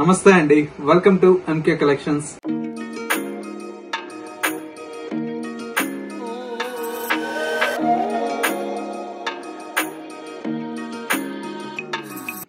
నమస్తే అండి, welcome to MK collections.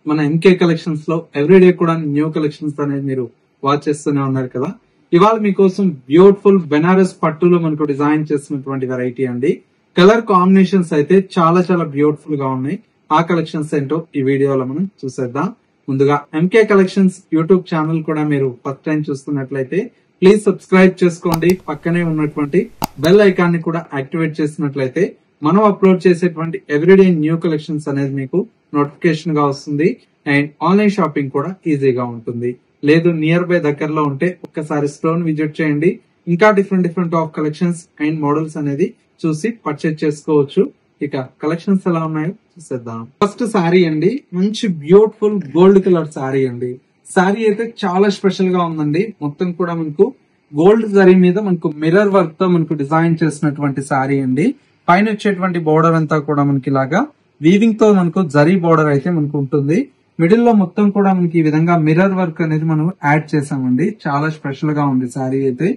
మన ఎంకే కలెక్షన్స్ లో ఎవ్రీడే కూడా న్యూ కలెక్షన్స్ అనేది మీరు వాచ్ చేస్తూనే ఉన్నారు కదా. ఇవాళ మీకోసం బ్యూటిఫుల్ బెనారస్ పట్టులో మనకు డిజైన్ చేసినటువంటి వెరైటీ అండి. కలర్ కాంబినేషన్స్ అయితే చాలా చాలా బ్యూటిఫుల్ గా ఉన్నాయి. ఆ కలెక్షన్స్ ఏంటో ఈ వీడియోలో మనం చూసేద్దాం. ముందుగా ఎంకే కలెక్షన్స్ యూట్యూబ్ ఛానల్ కూడా మీరు ఫస్ట్ టైం చూస్తున్నట్లయితే ప్లీజ్ సబ్స్క్రైబ్ చేసుకోండి. పక్కనే ఉన్నటువంటి బెల్ ఐకాన్ ని కూడా యాక్టివేట్ చేసినట్లయితే మనం అప్లోడ్ చేసేటువంటి ఎవ్రీడే న్యూ కలెక్షన్స్ అనేది మీకు నోటిఫికేషన్ గా వస్తుంది. అండ్ ఆన్లైన్ షాపింగ్ కూడా ఈజీగా ఉంటుంది. లేదు నియర్ బై దగ్గరలో ఉంటే ఒక్కసారి స్టోర్ విజిట్ చేయండి. ఇంకా different of collections and models అనేది చూసి పర్చేజ్ చేసుకోవచ్చు. ఇక కలెక్షన్స్ ఎలా ఉన్నాయో చూసేద్దాం. ఫస్ట్ శారీ అండి, మంచి బ్యూటిఫుల్ గోల్డ్ కలర్ శారీ అండి. శారీ అయితే చాలా స్పెషల్ గా ఉందండి. మొత్తం కూడా మనకు గోల్డ్ జరీ మీద మనకు మిర్రర్ వర్క్ తో మనకు డిజైన్ చేసినటువంటి శారీ అండి. పైన వచ్చేటువంటి బోర్డర్ అంతా కూడా మనకి ఇలాగా వీవింగ్ తో మనకు జరీ బోర్డర్ అయితే మనకు ఉంటుంది. మిడిల్ లో మొత్తం కూడా మనకి ఈ విధంగా మిర్రర్ వర్క్ అనేది మనం యాడ్ చేసామండి. చాలా స్పెషల్ గా ఉంది శారీ అయితే.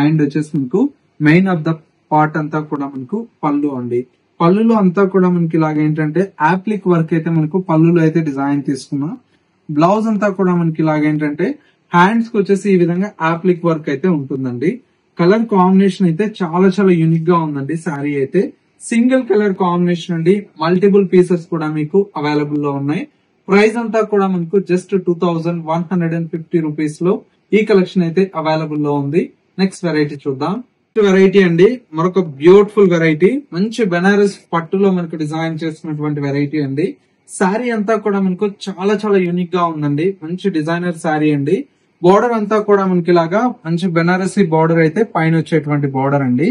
అండ్ వచ్చేసి మనకు మెయిన్ ఆఫ్ ద పార్ట్ అంతా కూడా మనకు పళ్ళు అండి. పళ్ళులో అంతా కూడా మనకి ఇలాగ ఏంటంటే యాప్లిక్ వర్క్ అయితే మనకు పళ్ళులో అయితే డిజైన్ తీసుకున్నాం. బ్లౌజ్ అంతా కూడా మనకి ఇలాగ ఏంటంటే హ్యాండ్స్ కి వచ్చేసి ఈ విధంగా యాప్లిక్ వర్క్ అయితే ఉంటుందండి. కలర్ కాంబినేషన్ అయితే చాలా చాలా యూనిక్ గా ఉందండి. శారీ అయితే సింగిల్ కలర్ కాంబినేషన్ అండి. మల్టిపుల్ పీసెస్ కూడా మీకు అవైలబుల్ లో ఉన్నాయి. ప్రైస్ అంతా కూడా మనకు జస్ట్ 2150 రూపీస్ లో ఈ కలెక్షన్ అయితే అవైలబుల్ లో ఉంది. నెక్స్ట్ వెరైటీ చూద్దాం. వెరైటీ అండి, మరొక బ్యూటిఫుల్ వెరైటీ. మంచి బెనారస్ పట్టులో మనకు డిజైన్ చేసినటువంటి వెరైటీ అండి. శారీ అంతా కూడా మనకు చాలా చాలా యూనిక్ గా ఉందండి. మంచి డిజైనర్ శారీ అండి. బోర్డర్ అంతా కూడా మనకి ఇలాగా మంచి బెనారసీ బోర్డర్ అయితే పైన వచ్చేటువంటి బోర్డర్ అండి.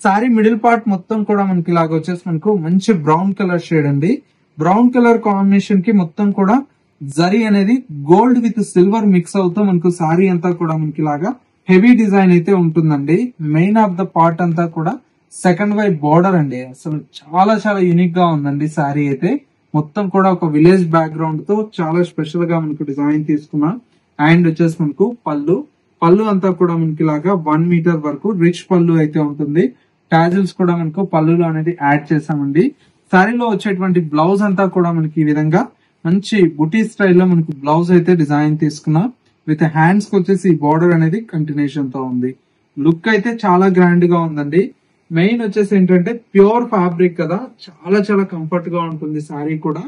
శారీ మిడిల్ పార్ట్ మొత్తం కూడా మనకి ఇలాగ వచ్చేసి మనకు మంచి బ్రౌన్ కలర్ షేడ్ అండి. బ్రౌన్ కలర్ కాంబినేషన్ కి మొత్తం కూడా జరీ అనేది గోల్డ్ విత్ సిల్వర్ మిక్స్ అవుతూ మనకు శారీ అంతా కూడా మనకి ఇలాగా హెవీ డిజైన్ అయితే ఉంటుందండి. మెయిన్ ఆఫ్ ద పార్ట్ అంతా కూడా సెకండ్ వైపు బోర్డర్ అండి. అసలు చాలా చాలా యూనిక్ గా ఉందండి శారీ అయితే. మొత్తం కూడా ఒక విలేజ్ బ్యాక్గ్రౌండ్ తో చాలా స్పెషల్ గా మనకు డిజైన్ తీసుకున్నాం. అండ్ వచ్చేసి మనకు పళ్ళు అంతా కూడా మనకి ఇలాగా 1 మీటర్ వరకు రిచ్ పళ్ళు అయితే ఉంటుంది. టాజిల్స్ కూడా మనకు పళ్ళులో అనేది యాడ్ చేసామండి. శారీలో వచ్చేటువంటి బ్లౌజ్ అంతా కూడా మనకి ఈ విధంగా మంచి బుటీ స్టైల్లో మనకు బ్లౌజ్ అయితే డిజైన్ తీసుకున్నాం. విత్ హ్యాండ్స్ కి వచ్చేసి ఈ బోర్డర్ అనేది కంటిన్యూషన్ తో ఉంది. లుక్ అయితే చాలా గ్రాండ్ గా ఉందండి. మెయిన్ వచ్చేసి ఏంటంటే ప్యూర్ ఫ్యాబ్రిక్ కదా, చాలా చాలా కంఫర్ట్ గా ఉంటుంది శారీ కూడా.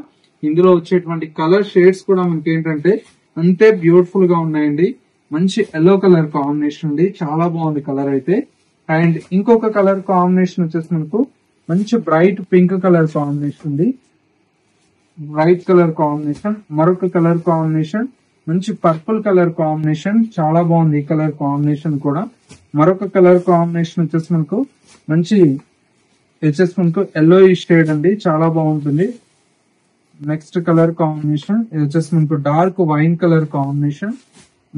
ఇందులో వచ్చేటువంటి కలర్ షేడ్స్ కూడా మనకి ఏంటంటే అంతే బ్యూటిఫుల్ గా ఉన్నాయండి. మంచి ఎల్లో కలర్ కాంబినేషన్ అండి, చాలా బాగుంది కలర్ అయితే. అండ్ ఇంకొక కలర్ కాంబినేషన్ వచ్చేసి మనకు మంచి బ్రైట్ పింక్ కలర్ కాంబినేషన్ ఉంది. బ్రైట్ కలర్ కాంబినేషన్, మరొక కలర్ కాంబినేషన్ మంచి పర్పుల్ కలర్ కాంబినేషన్, చాలా బాగుంది ఈ కలర్ కాంబినేషన్ కూడా. మరొక కలర్ కాంబినేషన్ వచ్చేసి మనకు మంచి ఎల్లో షేడ్ అండి, చాలా బాగుంటుంది. నెక్స్ట్ కలర్ కాంబినేషన్ ఇది వచ్చేసి మనకు డార్క్ వైన్ కలర్ కాంబినేషన్.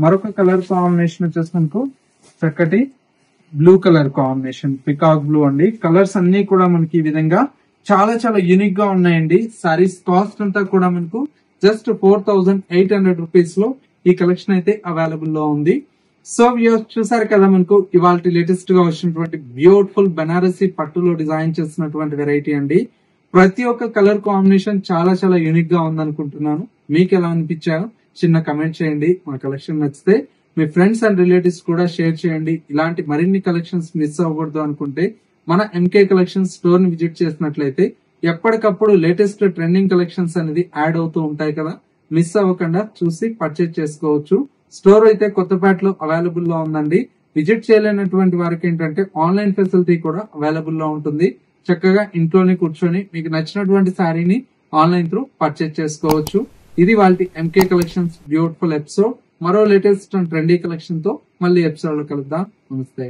మరొక కలర్ కాంబినేషన్ వచ్చేసి మనకు చక్కటి blue colour combination, peacock blue అండి. కలర్స్ అన్ని కూడా మనకి ఈ విధంగా చాలా చాలా యూనిక్ గా ఉన్నాయండి. సారీస్ కాస్ట్ అంతా కూడా మనకు జస్ట్ 4800 రూపీస్ లో ఈ కలెక్షన్ అయితే అవైలబుల్ లో ఉంది. సో వ్యూవర్స్ చూసారు కదా, మనకు ఇవాళ లేటెస్ట్ గా వచ్చినటువంటి బ్యూటిఫుల్ బెనారసీ పట్టులో డిజైన్ చేసినటువంటి వెరైటీ అండి. ప్రతి ఒక్క కలర్ కాంబినేషన్ చాలా చాలా యూనిక్ గా ఉందనుకుంటున్నాను. మీకు ఎలా అనిపించాయో చిన్న కమెంట్ చేయండి. మా కలెక్షన్ నచ్చితే మీ ఫ్రెండ్స్ అండ్ రిలేటివ్స్ కూడా షేర్ చేయండి. ఇలాంటి మరిన్ని కలెక్షన్స్ మిస్ అవ్వకూడదు అనుకుంటే మన ఎంకే కలెక్షన్ స్టోర్ ని విజిట్ చేసినట్లయితే ఎప్పటికప్పుడు లేటెస్ట్ ట్రెండింగ్ కలెక్షన్స్ అనేది యాడ్ అవుతూ ఉంటాయి కదా. మిస్ అవ్వకుండా చూసి పర్చేజ్ చేసుకోవచ్చు. స్టోర్ అయితే కొత్తపేటలో అవైలబుల్ లో ఉందండి. విజిట్ చేయలేనటువంటి వారికి ఏంటంటే ఆన్లైన్ ఫెసిలిటీ కూడా అవైలబుల్ లో ఉంటుంది. చక్కగా ఇంట్లోనే కూర్చొని మీకు నచ్చినటువంటి శారీని ఆన్లైన్ త్రూ పర్చేజ్ చేసుకోవచ్చు. ఇది వాళ్ళ ఎంకే కలెక్షన్స్ బ్యూటిఫుల్ ఎపిసోడ్. మరో లేటెస్ట్ అండ్ ట్రెండీ కలెక్షన్ తో మళ్ళీ ఎపిసోడ్ లో కలుద్దాం. నమస్తే.